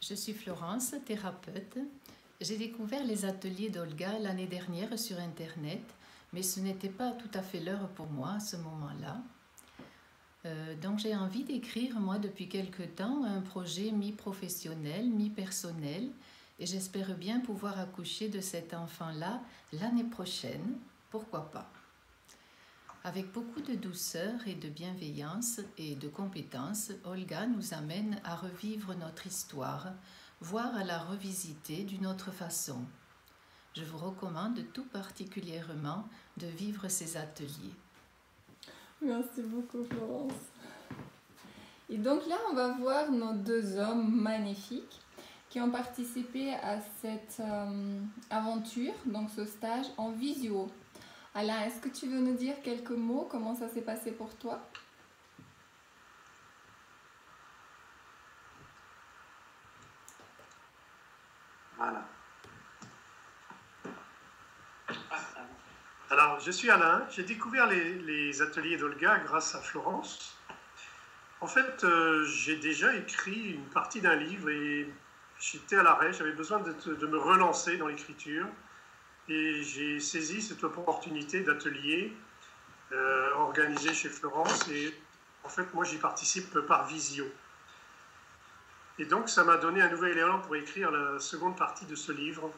Je suis Florence, thérapeute. J'ai découvert les ateliers d'Olga l'année dernière sur Internet, mais ce n'était pas tout à fait l'heure pour moi à ce moment-là. Donc j'ai envie d'écrire, moi, depuis quelque temps, un projet mi-professionnel, mi-personnel, et j'espère bien pouvoir accoucher de cet enfant-là l'année prochaine, pourquoi pas. Avec beaucoup de douceur et de bienveillance et de compétence, Olga nous amène à revivre notre histoire, voire à la revisiter d'une autre façon. Je vous recommande tout particulièrement de vivre ces ateliers. Merci beaucoup, Florence. Et donc là, on va voir nos deux hommes magnifiques qui ont participé à cette aventure, donc ce stage en visio. Alain, est-ce que tu veux nous dire quelques mots? Comment ça s'est passé pour toi? Voilà. Alors, je suis Alain. J'ai découvert les ateliers d'Olga grâce à Florence. En fait, j'ai déjà écrit une partie d'un livre et j'étais à l'arrêt. J'avais besoin de me relancer dans l'écriture. Et j'ai saisi cette opportunité d'atelier organisé chez Florence. Et en fait, moi, j'y participe par visio. Et donc, ça m'a donné un nouvel élan pour écrire la seconde partie de ce livre.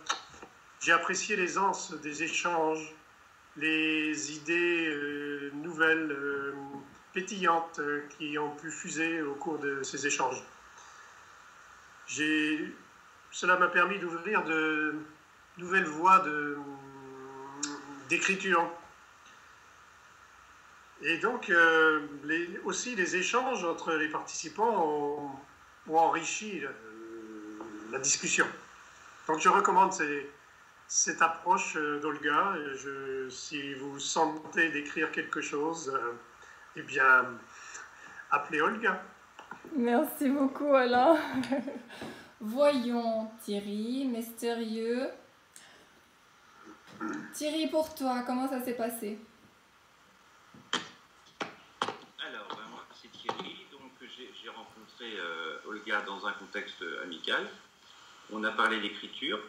J'ai apprécié l'aisance des échanges, les idées nouvelles, pétillantes qui ont pu fuser au cours de ces échanges. Cela m'a permis d'ouvrir de nouvelles voies d'écriture. Et donc, aussi les échanges entre les participants ont enrichi la discussion. Donc, je recommande cette approche d'Olga. Si vous sentez d'écrire quelque chose, eh bien, appelez Olga. Merci beaucoup, Alain. Voyons, Thierry, mystérieux. Thierry, pour toi, comment ça s'est passé? Alors, moi, c'est Thierry. Donc, j'ai rencontré Olga dans un contexte amical. On a parlé d'écriture,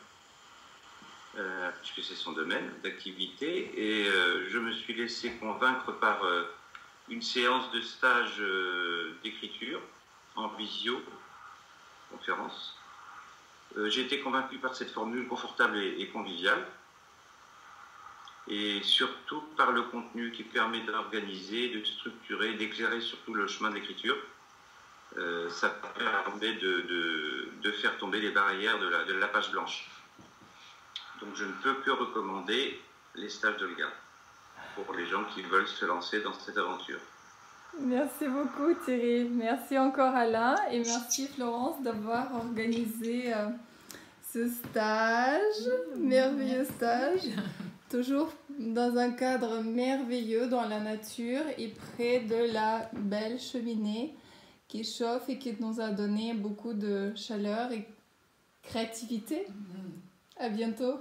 puisque c'est son domaine d'activité, et je me suis laissé convaincre par une séance de stage d'écriture en visioconférence. J'ai été convaincu par cette formule confortable et conviviale, et surtout par le contenu qui permet d'organiser, de structurer, d'éclairer surtout le chemin de l'écriture. Ça permet de faire tomber les barrières de la page blanche. Donc je ne peux que recommander les stages d'Olga pour les gens qui veulent se lancer dans cette aventure. Merci beaucoup, Thierry. Merci encore, Alain, et merci Florence d'avoir organisé ce stage, merveilleux stage, toujours dans un cadre merveilleux dans la nature et près de la belle cheminée qui chauffe et qui nous a donné beaucoup de chaleur et créativité. À bientôt.